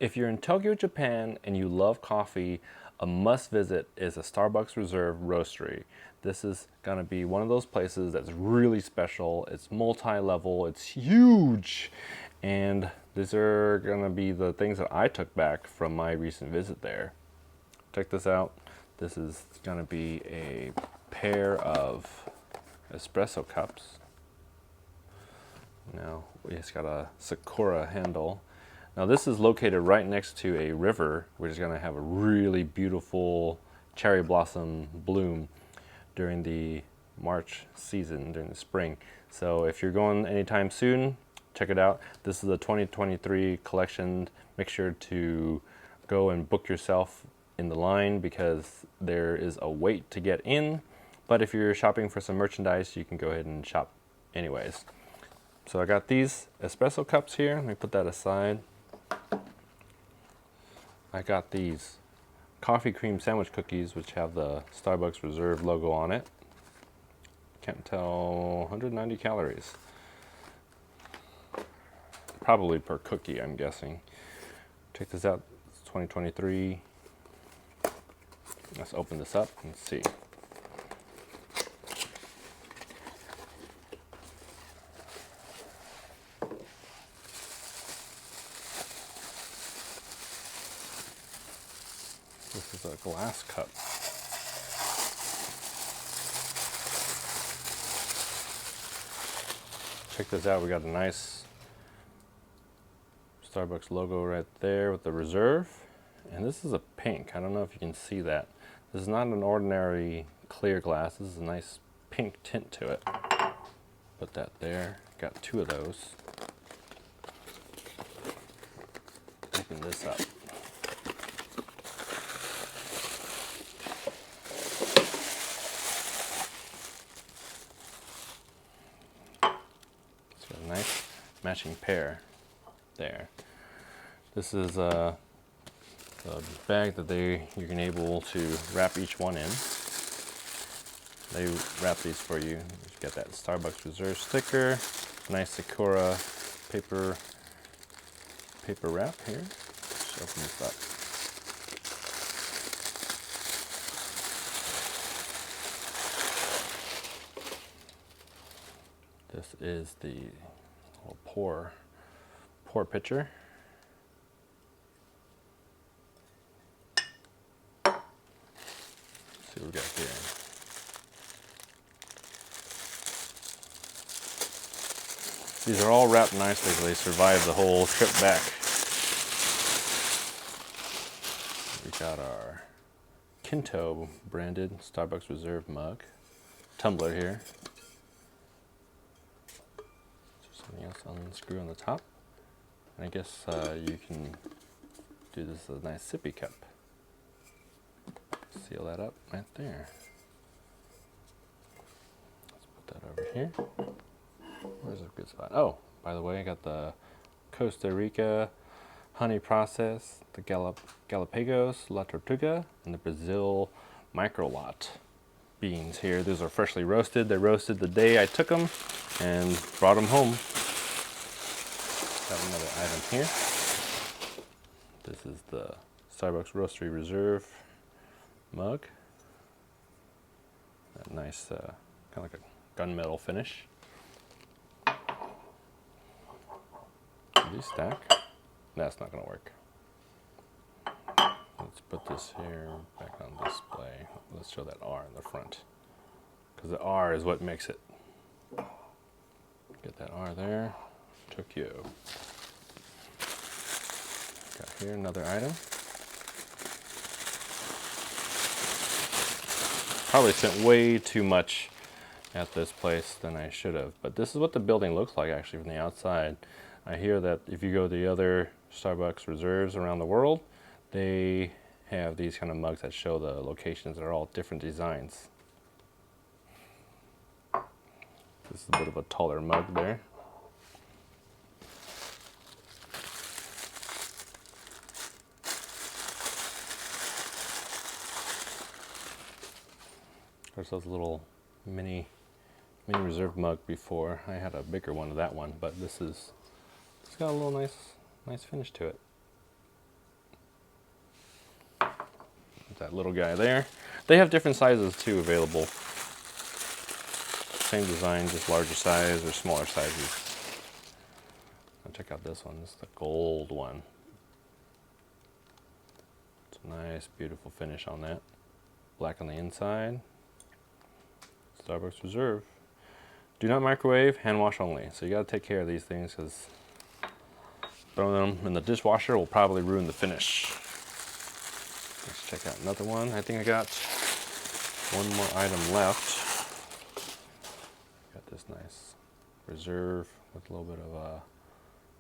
If you're in Tokyo, Japan, and you love coffee, a must visit is a Starbucks Reserve Roastery. This is gonna be one of those places that's really special. It's multi-level, it's huge, and these are gonna be the things that I took back from my recent visit there. Check this out. This is gonna be a pair of espresso cups. Now, it's got a Sakura handle. Now this is located right next to a river, which is going to have a really beautiful cherry blossom bloom during the March season, during the spring. So if you're going anytime soon, check it out. This is a 2023 collection. Make sure to go and book yourself in the line because there is a wait to get in. But if you're shopping for some merchandise, you can go ahead and shop anyways. So I got these espresso cups here. Let me put that aside. I got these coffee cream sandwich cookies, which have the Starbucks Reserve logo on it. Can't tell, 190 calories. Probably per cookie, I'm guessing. Check this out, it's 2023. Let's open this up and see. This is a glass cup. Check this out, we got a nice Starbucks logo right there with the Reserve. And this is a pink, I don't know if you can see that. This is not an ordinary clear glass, this is a nice pink tint to it. Put that there, got two of those. Open this up. Nice matching pair there. This is a bag that you can able to wrap each one in. They wrap these for you. You get that Starbucks Reserve sticker, nice Sakura paper wrap here. Let's open this up. This is the little pour pitcher. Let's see what we got here. These are all wrapped nicely so they survive the whole trip back. We got our Kinto branded Starbucks Reserve mug, tumbler here. Something else unscrew on the top. And I guess you can do this as a nice sippy cup. Seal that up right there. Let's put that over here. Where's a good spot? Oh, by the way, I got the Costa Rica honey process, the Galapagos La Tortuga, and the Brazil Micro Lot beans here. These are freshly roasted. They roasted the day I took them and brought them home. Got another item here. This is the Starbucks Roastery Reserve mug. That nice, kind of like a gunmetal finish. These stack. That's not going to work. Let's put this here back on display. Let's show that R in the front, because the R is what makes it. Get that R there. Tokyo. Got here another item. Probably spent way too much at this place than I should have, but this is what the building looks like actually from the outside. I hear that if you go to the other Starbucks Reserves around the world, they have these kind of mugs that show the locations that are all different designs. This is a bit of a taller mug there. There's those little mini Reserve mug before. I had a bigger one of that one, but it's got a little nice finish to it. that little guy there. They have different sizes too available. Same design, just larger size or smaller sizes. Now check out this one. This is the gold one. It's a nice, beautiful finish on that. Black on the inside. Starbucks Reserve. Do not microwave, hand wash only. So you gotta take care of these things because throwing them in the dishwasher will probably ruin the finish. Let's check out another one. I think I got one more item left. Got this nice Reserve with a little bit of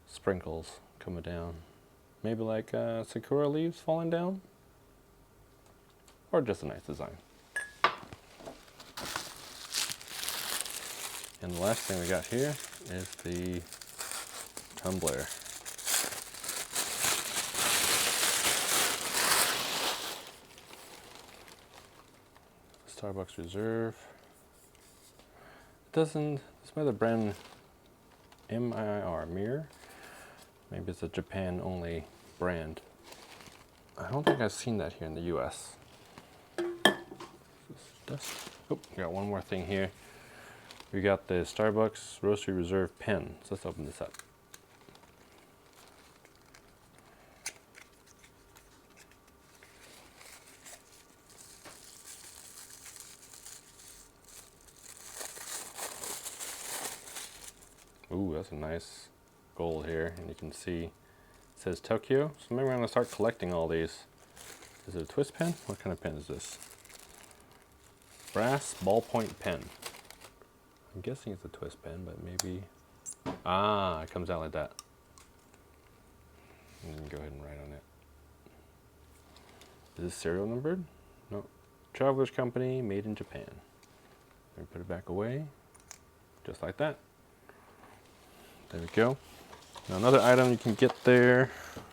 sprinkles coming down. Maybe like Sakura leaves falling down. Or just a nice design. And the last thing we got here is the tumbler. Starbucks Reserve. It doesn't, it's by the brand Mir. Maybe it's a Japan only brand. I don't think I've seen that here in the US. Oh, got one more thing here. We got the Starbucks Roastery Reserve pen. So let's open this up. Ooh, that's a nice gold here, and you can see it says Tokyo. So maybe I'm gonna start collecting all these. Is it a twist pen? What kind of pen is this? Brass ballpoint pen. I'm guessing it's a twist pen, but maybe... Ah, it comes out like that. And you can go ahead and write on it. Is this serial numbered? No. Traveler's Company, made in Japan. And put it back away, just like that. There we go. Now another item you can get there.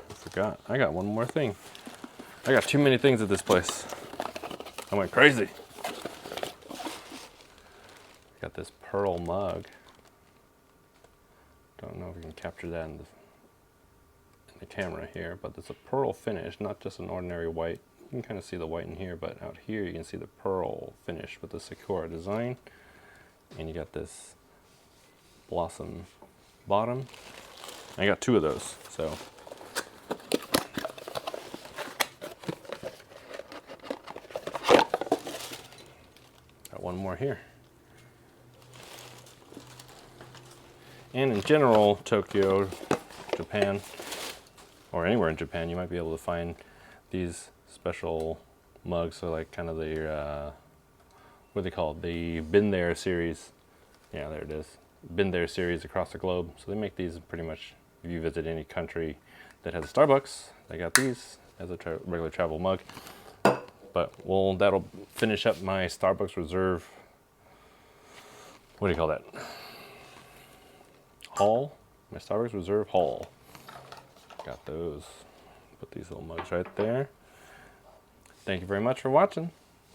I forgot. I got one more thing. I got too many things at this place. I went crazy. Got this pearl mug. Don't know if we can capture that in the camera here, but it's a pearl finish, not just an ordinary white. You can kind of see the white in here, but out here you can see the pearl finish with the Sakura design. And you got this blossom bottom. I got two of those, so. Got one more here. And in general, Tokyo, Japan, or anywhere in Japan, you might be able to find these special mugs. So like kind of the, what are they called? The Been There series. Yeah, there it is. Been There series across the globe. So they make these pretty much, if you visit any country that has a Starbucks, they got these as a regular travel mug. But well, that'll finish up my Starbucks Reserve, what do you call that? Haul. My Starbucks Reserve haul. Got those. Put these little mugs right there. Thank you very much for watching.